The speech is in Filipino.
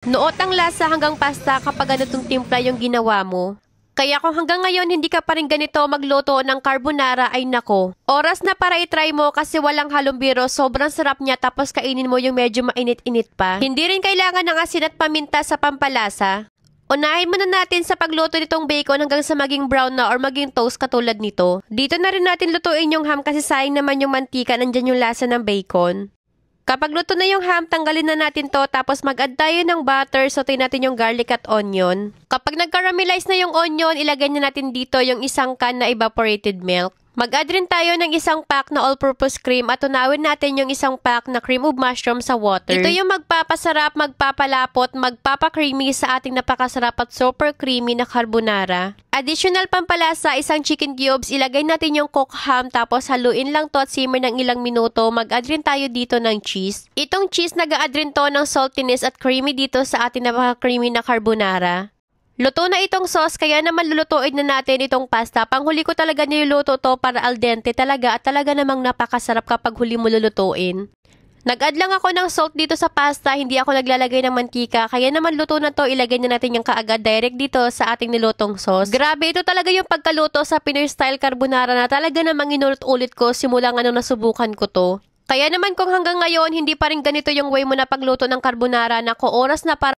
Nuot ang lasa hanggang pasta kapag ganitong timpla yung ginawa mo. Kaya kung hanggang ngayon hindi ka pa rin ganito magluto ng carbonara ay nako. Oras na para itry mo kasi walang halong biro, sobrang sarap niya tapos kainin mo yung medyo mainit-init pa. Hindi rin kailangan ng asin at paminta sa pampalasa. Unahin muna natin sa pagluto nitong bacon hanggang sa maging brown na or maging toast katulad nito. Dito na rin natin lutuin yung ham kasi sayang naman yung mantika, nandyan yung lasa ng bacon. Kapag luto na yung ham, tanggalin na natin to tapos mag-add tayo ng butter, saute natin yung garlic at onion. Kapag nag-caramelize na yung onion, ilagay na natin dito yung isang can na evaporated milk. Mag-add rin tayo ng isang pack na all-purpose cream at tunawin natin yung isang pack na cream of mushroom sa water. Ito yung magpapasarap, magpapalapot, magpapa-creamy sa ating napakasarap at super creamy na carbonara. Additional pampalasa, isang chicken cubes, ilagay natin yung cooked ham tapos haluin lang to at simmer ng ilang minuto. Mag-add rin tayo dito ng cheese. Itong cheese nag-add rin to ng saltiness at creamy dito sa ating napaka-creamy na carbonara. Luto na itong sauce kaya naman lulutuin na natin itong pasta. Panghuli ko talaga niluluto to para al dente talaga at talaga namang napakasarap kapag huli mo lulutuin. Nag-add lang ako ng salt dito sa pasta, hindi ako naglalagay ng mantika. Kaya naman luto na to, ilagay na natin yung kaagad direct dito sa ating nilutong sauce. Grabe, ito talaga yung pagkaluto sa Pinoy style carbonara na talaga namang inulit-ulit ko simula nga nung nasubukan ko to. Kaya naman kung hanggang ngayon hindi pa rin ganito yung way mo na pagluto ng carbonara, na oras na para